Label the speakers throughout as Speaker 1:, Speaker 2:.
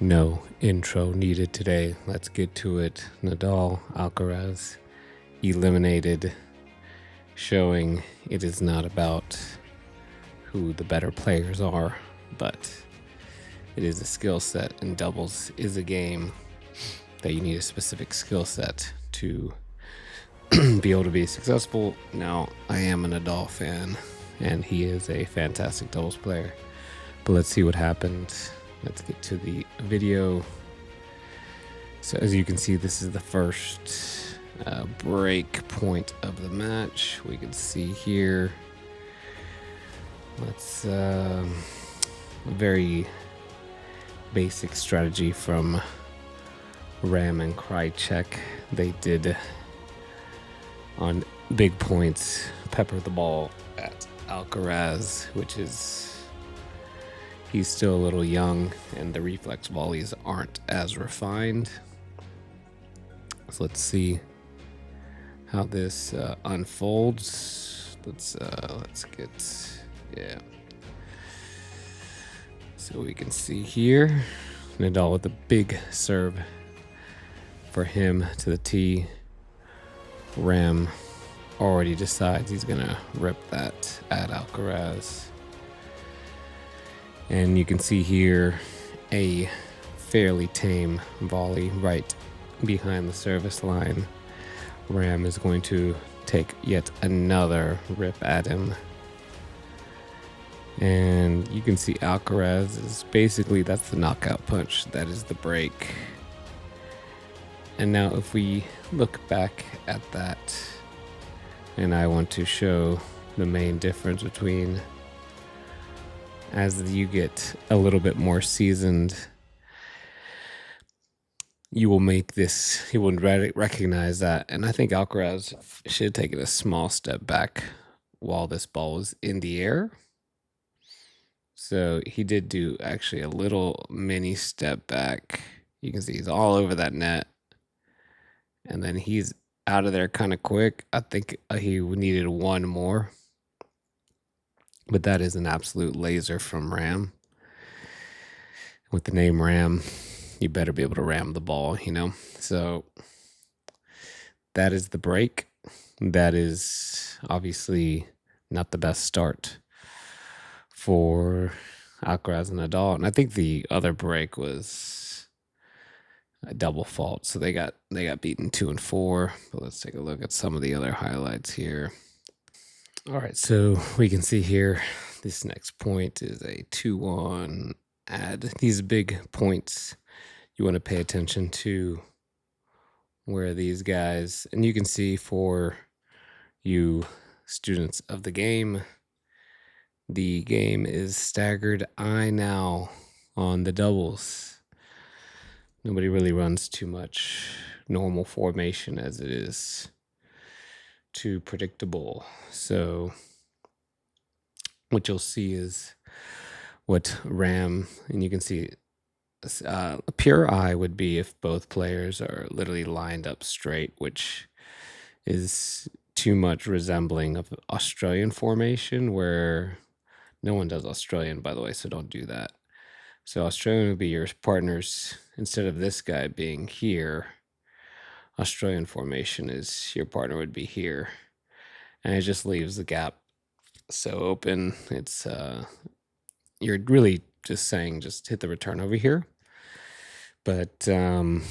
Speaker 1: No intro needed today. Let's get to it. Nadal, Alcaraz, eliminated, showing it is not about who the better players are, but it is a skill set, and doubles is a game that you need a specific skill set to be able to be successful. Now, I am a Nadal fan, and he is a fantastic doubles player. But let's see what happened. Let's get to the video. So as you can see, this is the first break point of the match. We can see here. Let's a very basic strategy from Ram and Krajicek. They did on big points pepper the ball at Alcaraz, which is he's still a little young, and the reflex volleys aren't as refined. So let's see how this unfolds. Let's get, yeah. So we can see here, Nadal with a big serve for him to the tee. Ram already decides he's gonna rip that at Alcaraz. And you can see here a fairly tame volley right behind the service line. Ram is going to take yet another rip at him. And you can see Alcaraz is basically, that's the knockout punch. That is the break. And now if we look back at that, and I want to show the main difference between, as you get a little bit more seasoned, you will make this, you will recognize that. And I think Alcaraz should have taken a small step back while this ball was in the air. So he did do actually a little mini step back. You can see he's all over that net. And then he's out of there kind of quick. I think he needed one more. But that is an absolute laser from Ram. With the name Ram, you better be able to ram the ball, you know? So that is the break. That is obviously not the best start for Alcaraz and Nadal. And I think the other break was a double fault. So they got beaten 2-4. But let's take a look at some of the other highlights here. All right, so we can see here this next point is a 2-1 add. These big points, you want to pay attention to where these guys, and you can see for you students of the game is staggered I now on the doubles. Nobody really runs too much normal formation as it is too predictable. So what you'll see is what Ram, and you can see a pure eye would be if both players are literally lined up straight, which is too much resembling of Australian formation, where no one does Australian, by the way, so don't do that. So Australian would be your partners, instead of this guy being here, Australian formation is your partner would be here. And it just leaves the gap so open. It's you're really just saying just hit the return over here. But Ram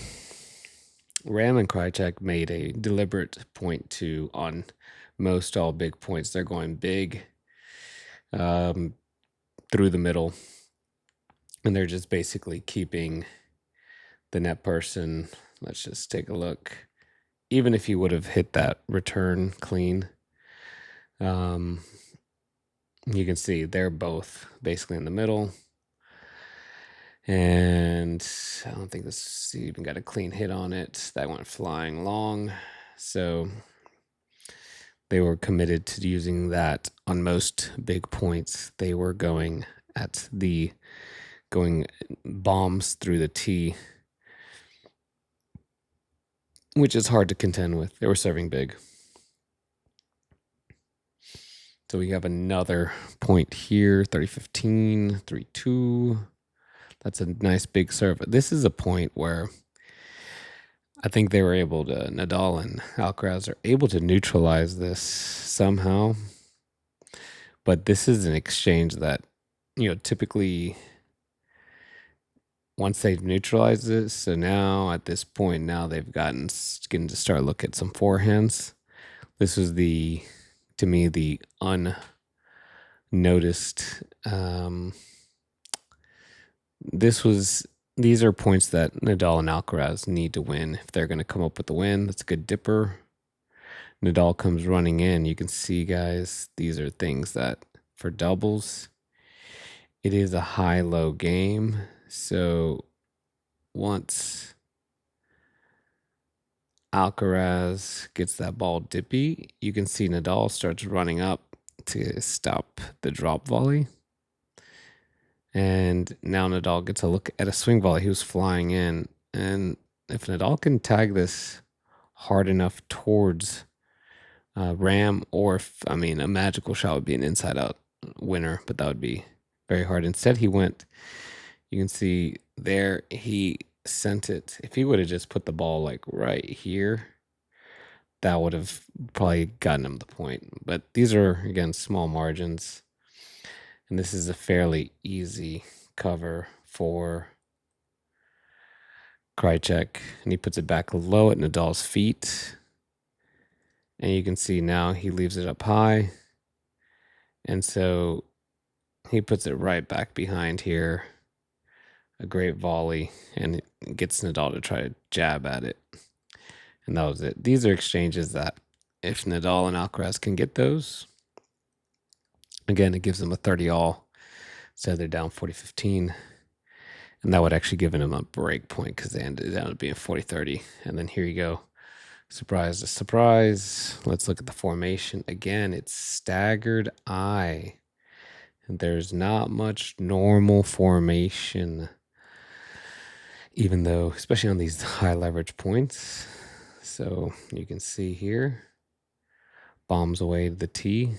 Speaker 1: and Krajicek made a deliberate point to, on most all big points, they're going big through the middle. And they're just basically keeping the net person. Let's just take a look. Even if you would have hit that return clean, you can see they're both basically in the middle. And I don't think this even got a clean hit on it. That went flying long. So they were committed to using that on most big points. They were going bombs through the tee, which is hard to contend with. They were serving big. So we have another point here, 30-15, 3-2. That's a nice big serve. This is a point where I think they were able to, Nadal and Alcaraz are able to neutralize this somehow. But this is an exchange that, typically once they've neutralized it, so now at this point, now they've getting to start look at some forehands. This was to me, the unnoticed. These are points that Nadal and Alcaraz need to win if they're going to come up with the win. That's a good dipper. Nadal comes running in. You can see, guys, these are things that for doubles, it is a high-low game. So once Alcaraz gets that ball dippy, you can see Nadal starts running up to stop the drop volley. And now Nadal gets a look at a swing volley. He was flying in. And if Nadal can tag this hard enough towards Ram, or a magical shot would be an inside out winner, but that would be very hard. Instead, he went, you can see there, he sent it. If he would have just put the ball like right here, that would have probably gotten him the point. But these are, again, small margins. And this is a fairly easy cover for Krajicek. And he puts it back low at Nadal's feet. And you can see now he leaves it up high. And so he puts it right back behind here. A great volley. And it gets Nadal to try to jab at it. And that was it. These are exchanges that if Nadal and Alcaraz can get those, again, it gives them a 30-all. So they're down 40-15. And that would actually give them a break point because they ended up being 40-30. And then here you go. Surprise to surprise. Let's look at the formation. Again, it's staggered eye. And there's not much normal formation, even though, especially on these high leverage points. So you can see here, bombs away to the tee,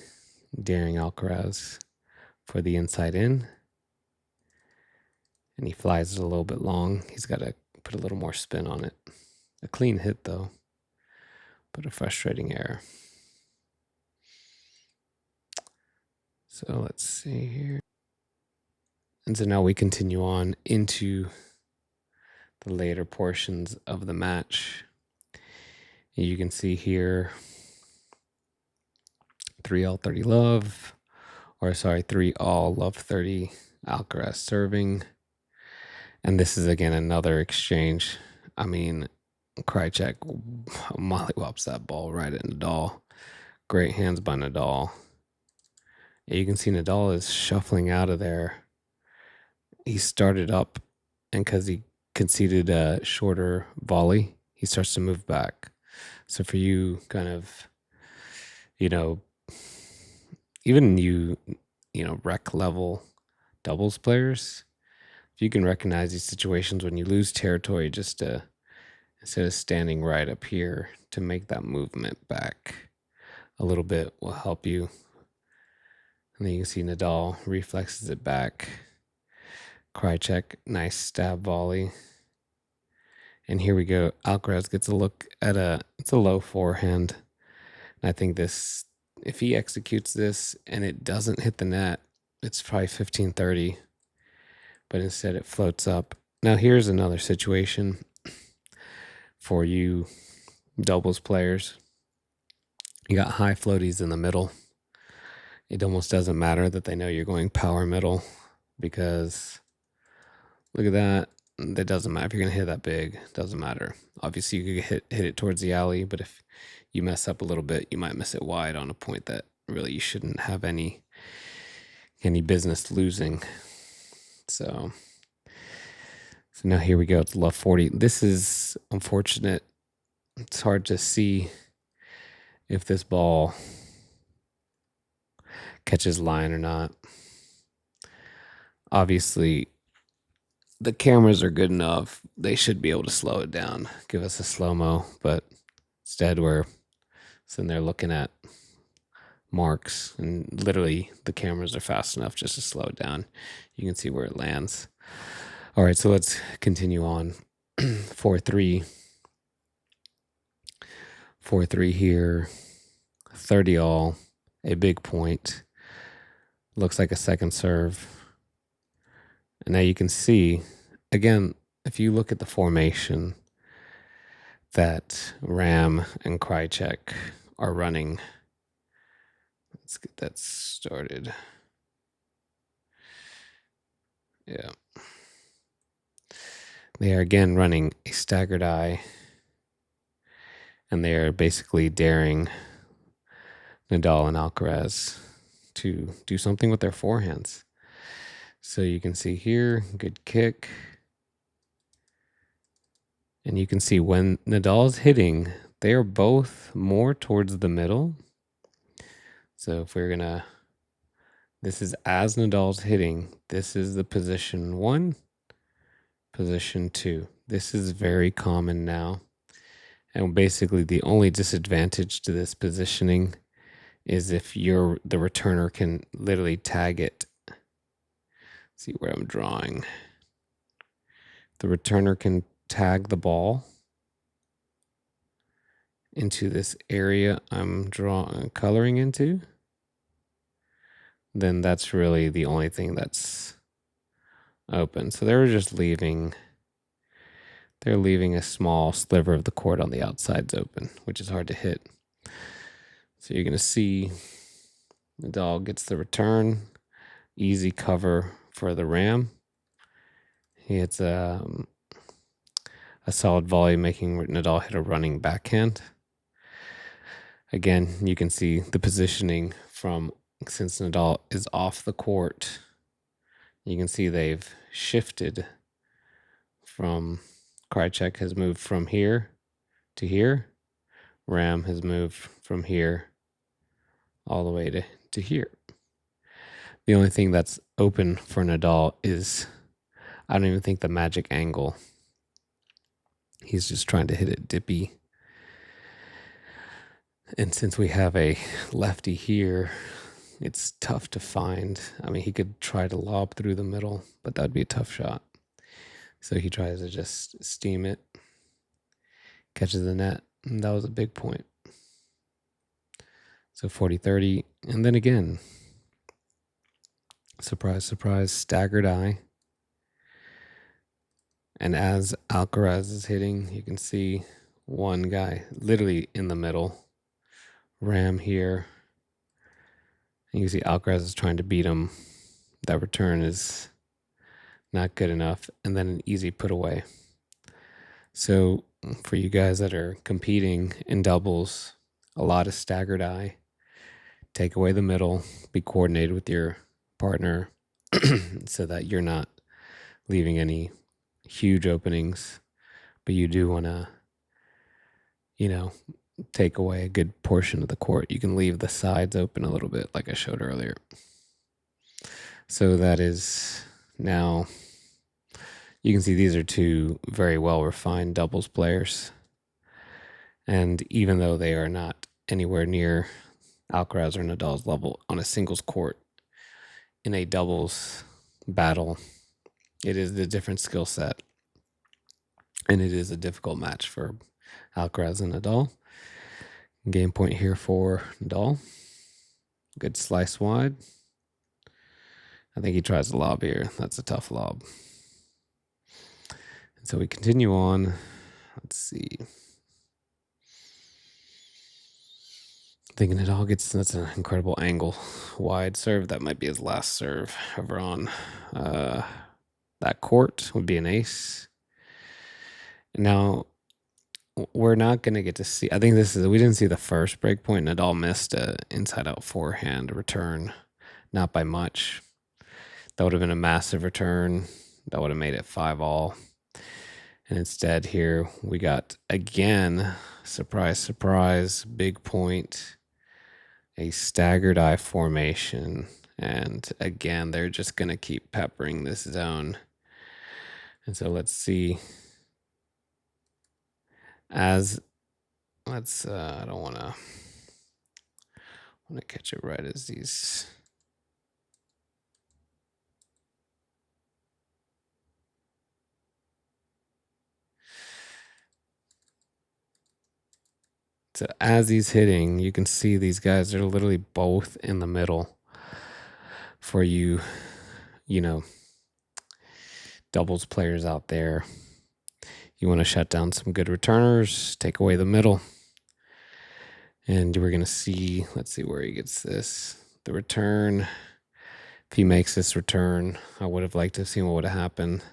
Speaker 1: daring Alcaraz for the inside in. And he flies it a little bit long. He's got to put a little more spin on it. A clean hit, though, but a frustrating error. So let's see here. And so now we continue on into the later portions of the match. You can see here 3-all 30 love, 3-all love 30 Alcaraz serving. And this is again another exchange. Krajicek mollywops that ball right at Nadal. Great hands by Nadal. You can see Nadal is shuffling out of there. He started up, and because he conceded a shorter volley, he starts to move back. So for you, kind of, even rec level doubles players, if you can recognize these situations when you lose territory, just to, instead of standing right up here, to make that movement back a little bit will help you. And then you can see Nadal reflexes it back. Krajicek, nice stab volley. And here we go. Alcaraz gets a look at it's a low forehand. And I think this, if he executes this and it doesn't hit the net, it's probably 15-30. But instead it floats up. Now here's another situation for you doubles players. You got high floaties in the middle. It almost doesn't matter that they know you're going power middle, because look at that. That doesn't matter. If you're going to hit that big, it doesn't matter. Obviously, you could hit it towards the alley, but if you mess up a little bit, you might miss it wide on a point that really you shouldn't have any business losing. So now here we go. It's love 40. This is unfortunate. It's hard to see if this ball catches line or not. Obviously, the cameras are good enough. They should be able to slow it down, give us a slow-mo, but instead we're sitting there looking at marks, and literally the cameras are fast enough just to slow it down. You can see where it lands. All right, so let's continue on. 4-3. 4-3 here. 30 all. A big point. Looks like a second serve. And now you can see, again, if you look at the formation that Ram and Krajicek are running. Let's get that started. Yeah. They are again running a staggered eye, and they are basically daring Nadal and Alcaraz to do something with their forehands. So you can see here, good kick. And you can see when Nadal's hitting, they are both more towards the middle. So if we're gonna, this is as Nadal's hitting, this is the position 1, position 2. This is very common now. And basically the only disadvantage to this positioning is if the returner can literally tag it. See where I'm drawing. The returner can tag the ball into this area I'm coloring into. Then that's really the only thing that's open. So they're leaving a small sliver of the court on the outsides open, which is hard to hit. So you're going to see Nadal gets the return, easy cover for the Ram. He hits a solid volley, making Nadal hit a running backhand. Again, you can see the positioning since Nadal is off the court. You can see they've shifted from Krajicek has moved from here to here. Ram has moved from here all the way to here. The only thing that's open for Nadal is, I don't even think the magic angle. He's just trying to hit it dippy. And since we have a lefty here, it's tough to find. I mean, he could try to lob through the middle, but that'd be a tough shot. So he tries to just steam it, catches the net, and that was a big point. So 40-30, and then again, surprise, surprise, staggered eye. And as Alcaraz is hitting, you can see one guy literally in the middle, Ram here. And you can see Alcaraz is trying to beat him. That return is not good enough, and then an easy put away. So for you guys that are competing in doubles, a lot of staggered eye. Take away the middle, be coordinated with your partner so that you're not leaving any huge openings, but you do want to, take away a good portion of the court. You can leave the sides open a little bit, like I showed earlier. So that is now, you can see these are two very well refined doubles players. And even though they are not anywhere near Alcaraz or Nadal's level on a singles court, in a doubles battle, it is a different skill set. And it is a difficult match for Alcaraz and Nadal. Game point here for Nadal. Good slice wide. I think he tries to lob here. That's a tough lob. And so we continue on. Let's see. Thinking Nadal that's an incredible angle. Wide serve. That might be his last serve ever on that court. Would be an ace. Now, we're not going to get to see, I think we didn't see the first break point. Nadal missed a inside out forehand return, not by much. That would have been a massive return. That would have made it 5-all. And instead here we got, again, surprise, surprise, big point, a staggered eye formation. And again, they're just going to keep peppering this zone. And so let's see. I don't want to catch it right as these. So as he's hitting, you can see these guys are literally both in the middle for you, you know, doubles players out there. You want to shut down some good returners, take away the middle. And we're going to see, let's see where he gets this. The return. If he makes this return, I would have liked to have seen what would have happened.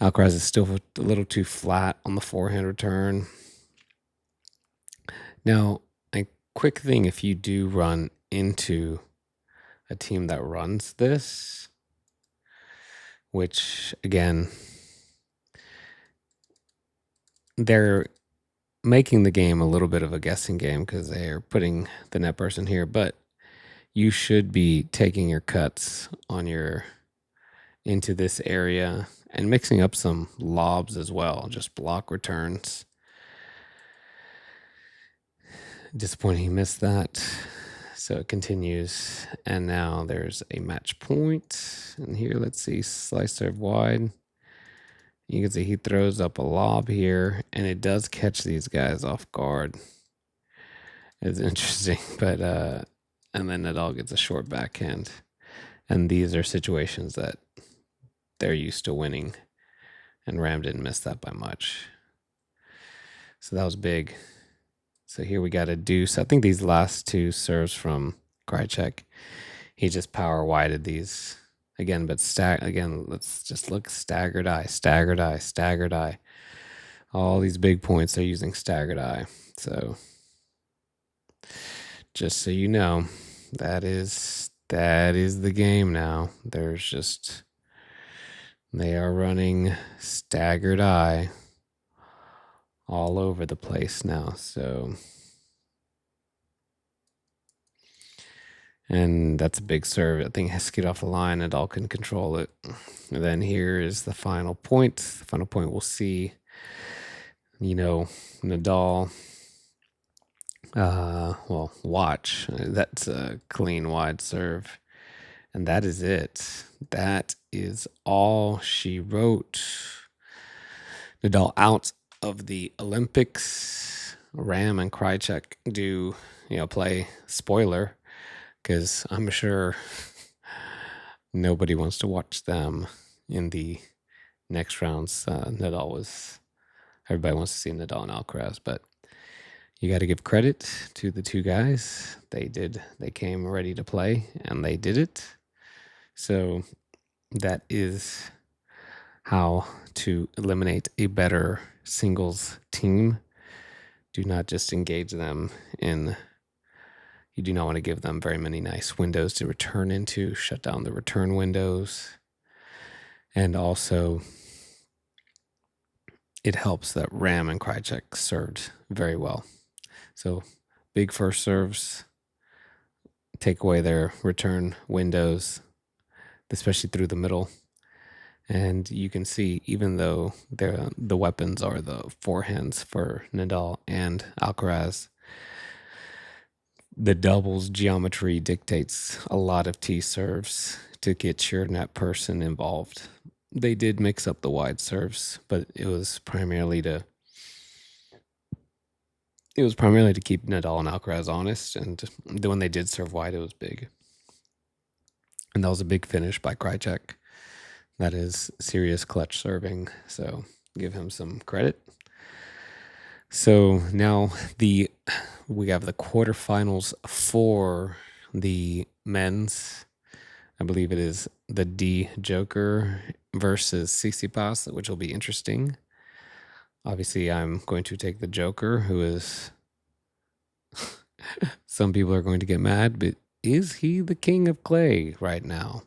Speaker 1: Alcaraz is still a little too flat on the forehand return. Now, a quick thing, if you do run into a team that runs this, which again, they're making the game a little bit of a guessing game because they're putting the net person here, but you should be taking your cuts on your into this area and mixing up some lobs as well, just block returns. Disappointing he missed that. So it continues, and now there's a match point. And here, let's see, slice serve wide. You can see he throws up a lob here, and it does catch these guys off guard. It's interesting, but and then Nadal gets a short backhand. And these are situations that they're used to winning, and Ram didn't miss that by much. So that was big. So here we got a deuce. I think these last two serves from Krajicek, he just power wided these again, but again, let's just look staggered eye, staggered eye, staggered eye. All these big points are using staggered eye. So just so you know, that is the game now. They are running staggered eye all over the place now. So, and that's a big serve. I think it has to get off the line. Nadal can control it. And then here is the final point. The final point we'll see, Nadal. Watch. That's a clean wide serve. And that is it. That is all she wrote. Nadal out of the Olympics. Ram and Krajicek do, play spoiler, because I'm sure nobody wants to watch them in the next rounds. Everybody wants to see Nadal and Alcaraz, but you got to give credit to the two guys. They came ready to play, and they did it. So that is how to eliminate a better singles team. Do not just engage them you do not want to give them very many nice windows to return into, shut down the return windows. And also, it helps that Ram and Krajicek served very well. So big first serves, take away their return windows, especially through the middle. And you can see, even though the weapons are the forehands for Nadal and Alcaraz, the doubles geometry dictates a lot of T serves to get your net person involved. They did mix up the wide serves, but it was primarily to keep Nadal and Alcaraz honest. And when they did serve wide, it was big. And that was a big finish by Krajicek. That is serious clutch serving, so give him some credit. So now we have the quarterfinals for the men's. I believe it is the D Joker versus Tsitsipas, which will be interesting. Obviously, I'm going to take the Joker, who is... Some people are going to get mad, but is he the king of clay right now?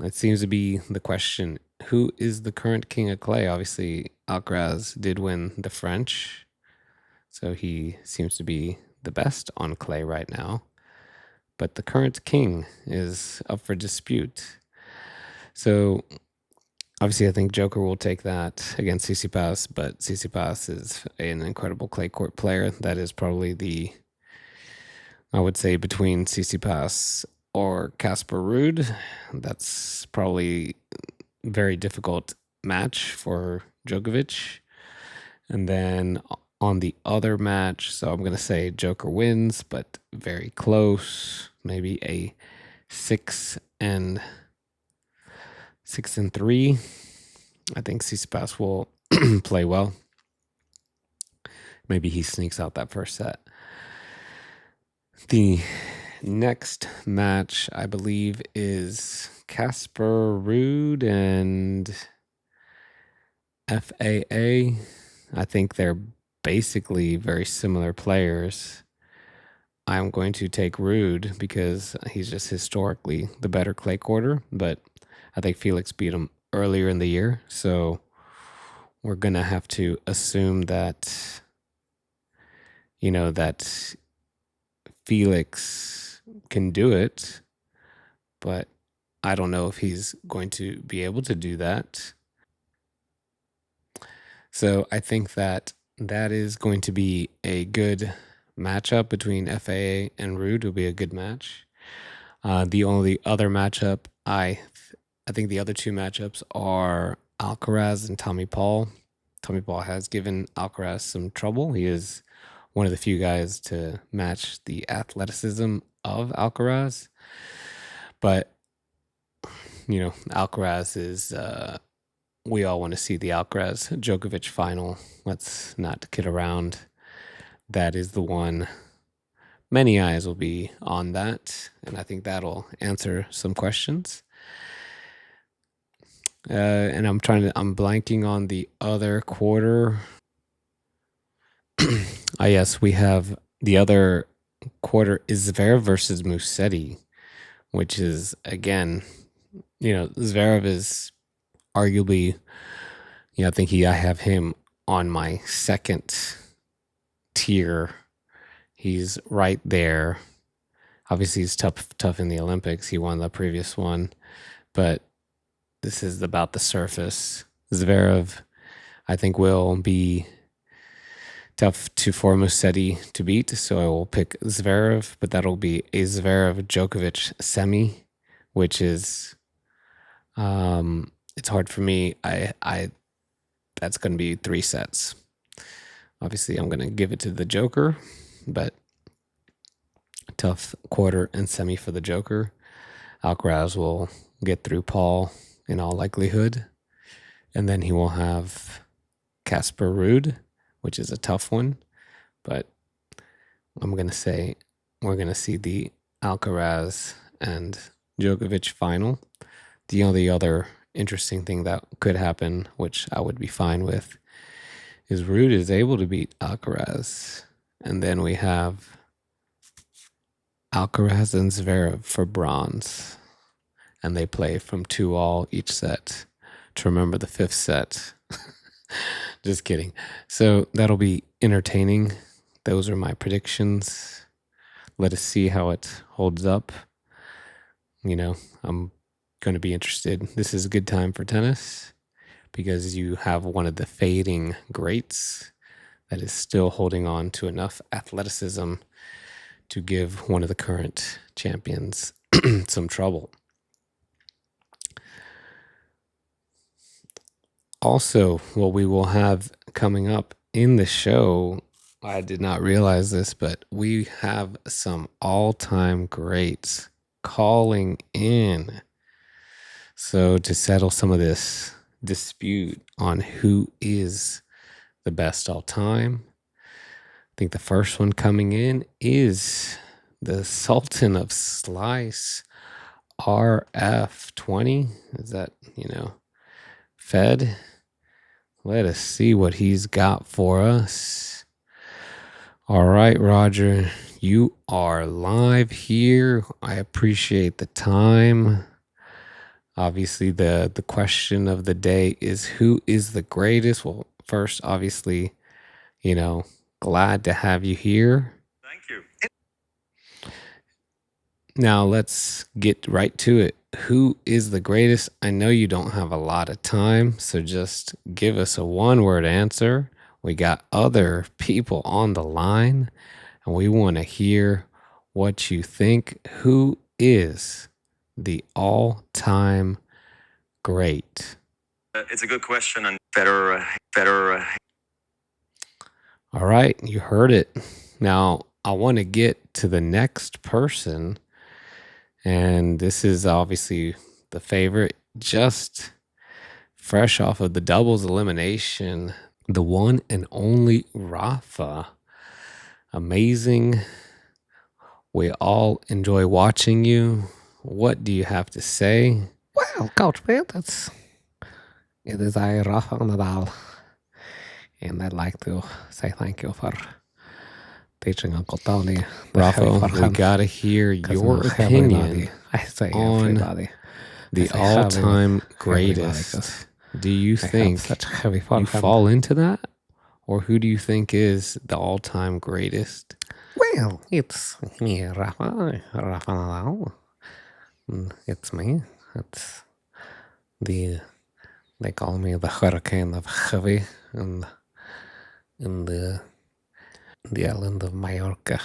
Speaker 1: It seems to be the question. Who is the current king of clay? Obviously, Alcaraz did win the French, so he seems to be the best on clay right now. But the current king is up for dispute. So, obviously, I think Joker will take that against Tsitsipas, but Tsitsipas is an incredible clay court player. That is probably I would say, between Tsitsipas or Casper Ruud. That's probably a very difficult match for Djokovic. And then on the other match. So I'm going to say Joker wins, but very close. Maybe a 6-3. I think Tsitsipas will play well. Maybe he sneaks out that first set. The next match, I believe, is Casper Ruud and FAA. I think they're basically very similar players. I'm going to take Ruud because he's just historically the better clay courter, but I think Felix beat him earlier in the year. So we're going to have to assume that, that Felix can do it, but I don't know if he's going to be able to do that. So I think that is going to be a good matchup between FAA and Ruud. Will be a good match. The only other matchup, I think the other two matchups are Alcaraz and Tommy Paul. Tommy Paul has given Alcaraz some trouble. He is one of the few guys to match the athleticism of Alcaraz. But, Alcaraz is, we all want to see the Alcaraz Djokovic final. Let's not kid around. That is the one. Many eyes will be on that, and I think that'll answer some questions. And I'm blanking on the other quarter. Yes, we have the other quarter is Zverev versus Musetti, which is, again, Zverev is arguably, I think I have him on my second tier. He's right there. Obviously, he's tough in the Olympics. He won the previous one, but this is about the surface. Zverev, I think, will be tough for Musetti to beat, so I will pick Zverev, but that'll be a Zverev-Djokovic semi, which is, it's hard for me. That's going to be 3 sets. Obviously, I'm going to give it to the Joker, but tough quarter and semi for the Joker. Alcaraz will get through Paul in all likelihood, and then he will have Casper Ruud, which is a tough one, but I'm going to say we're going to see the Alcaraz and Djokovic final. The only other interesting thing that could happen, which I would be fine with, is Ruud is able to beat Alcaraz, and then we have Alcaraz and Zverev for bronze, and they play from 2-all each set to remember the 5th set. Just kidding. So that'll be entertaining. Those are my predictions. Let us see how it holds up. I'm going to be interested. This is a good time for tennis because you have one of the fading greats that is still holding on to enough athleticism to give one of the current champions some trouble. Also, what we will have coming up in the show, I did not realize this, but we have some all-time greats calling in. So to settle some of this dispute on who is the best all time, I think the first one coming in is the Sultan of Slice, RF20. Is that, Fed? Let us see what he's got for us. All right, Roger, you are live here. I appreciate the time. Obviously, the question of the day is who is the greatest? Well, first, obviously, glad to have you here.
Speaker 2: Thank you.
Speaker 1: Now, let's get right to it. Who is the greatest? I know you don't have a lot of time, so just give us a one-word answer. We got other people on the line, and we want to hear what you think. Who is the all-time great?
Speaker 2: It's a good question, and Federer.
Speaker 1: All right, you heard it. Now, I want to get to the next person, and this is obviously the favorite, just fresh off of the doubles elimination, the one and only Rafa. Amazing. We all enjoy watching you. What do you have to say?
Speaker 2: Well, Coach Pitt, it is I, Rafa Nadal, and I'd like to say thank you for teaching Uncle Tony the heavy
Speaker 1: Rafa, we
Speaker 2: forehand.
Speaker 1: gotta hear
Speaker 2: 'Cause
Speaker 1: your opinion
Speaker 2: I say
Speaker 1: on
Speaker 2: everybody.
Speaker 1: the
Speaker 2: say
Speaker 1: all-time
Speaker 2: everybody, 'cause
Speaker 1: greatest. Do you
Speaker 2: I have
Speaker 1: think
Speaker 2: such heavy
Speaker 1: you
Speaker 2: forehand.
Speaker 1: fall into that? Or who do you think is the all-time greatest?
Speaker 2: Well, it's me, Rafa Nadal. It's me. It's they call me the Hurricane of Heavy in the island of Mallorca.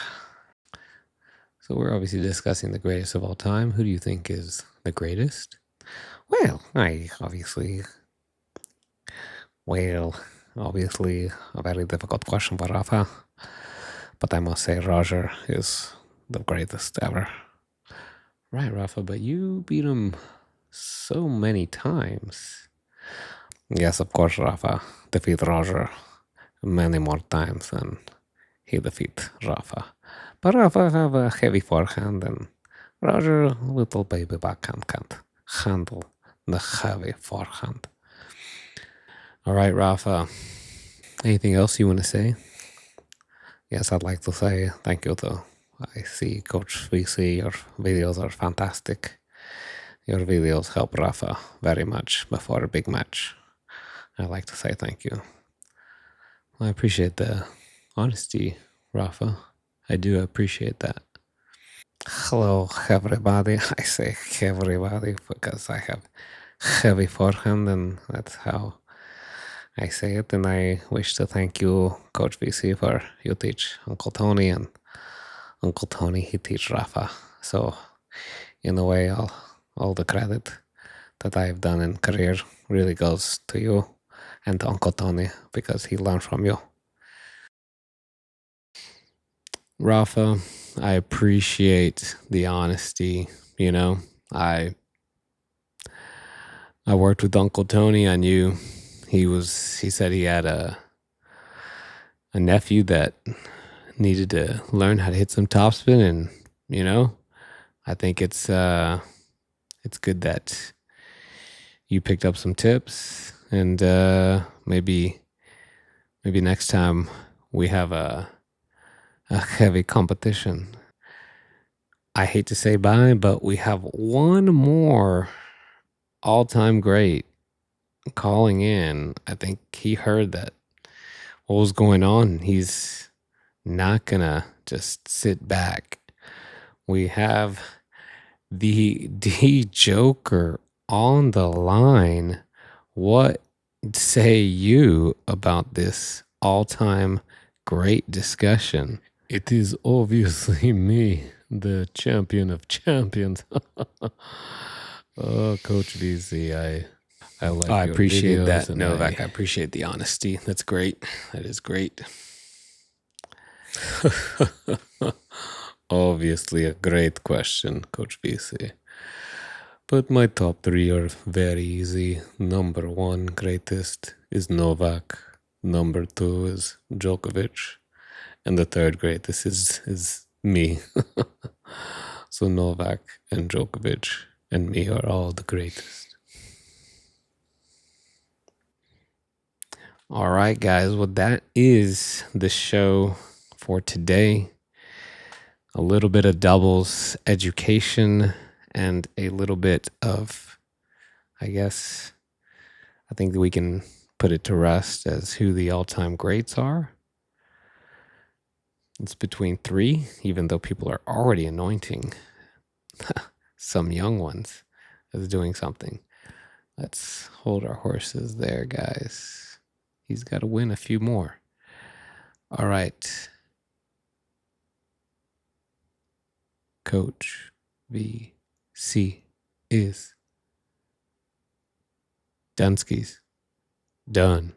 Speaker 1: So we're obviously discussing the greatest of all time. Who do you think is the greatest?
Speaker 2: Well, obviously a very difficult question for Rafa, but I must say Roger is the greatest ever.
Speaker 1: Right, Rafa, but you beat him so many times.
Speaker 2: Yes, of course, Rafa defeat Roger many more times than he defeat Rafa. But Rafa have a heavy forehand and Roger, little baby backhand, can't handle the heavy forehand.
Speaker 1: All right, Rafa. Anything else you want to say?
Speaker 2: Yes, I'd like to say thank you to I see Coach VC. Your videos are fantastic. Your videos help Rafa very much before a big match. I'd like to say thank you.
Speaker 1: I appreciate the honesty, Rafa. I do appreciate that.
Speaker 2: Hello, everybody. I say everybody because I have heavy forehand, and that's how I say it. And I wish to thank you, Coach VC, for you teach Uncle Tony, and Uncle Tony he teach Rafa. So, in a way, all the credit that I've done in career really goes to you and to Uncle Tony because he learned from you.
Speaker 1: Rafa, I appreciate the honesty. You know, I worked with Uncle Tony. I knew he said he had a nephew that needed to learn how to hit some topspin, and you know, I think it's good that you picked up some tips, and maybe next time we have a heavy competition. I hate to say bye, but we have one more all-time great calling in. I think he heard that what was going on. He's not gonna just sit back. We have the D Joker on the line. What say you about this all-time great discussion? It is obviously me, the champion of champions. Oh, Coach VZ, I like
Speaker 2: I
Speaker 1: your
Speaker 2: appreciate
Speaker 1: videos
Speaker 2: that,
Speaker 1: and
Speaker 2: Novak.
Speaker 1: I appreciate the honesty. That's great. That is great. Obviously, a great question, Coach VC. But my top three are very easy. Number one greatest is Novak. Number two is Djokovic. And the third greatest is me. So Novak and Djokovic and me are all the greatest. All right, guys. Well, that is the show for today. A little bit of doubles education and a little bit of, I guess, I think that we can put it to rest as who the all-time greats are. It's between three, even though people are already anointing some young ones as doing something. Let's hold our horses there, guys. He's got to win a few more. All right. Coach VC is Dunskies done.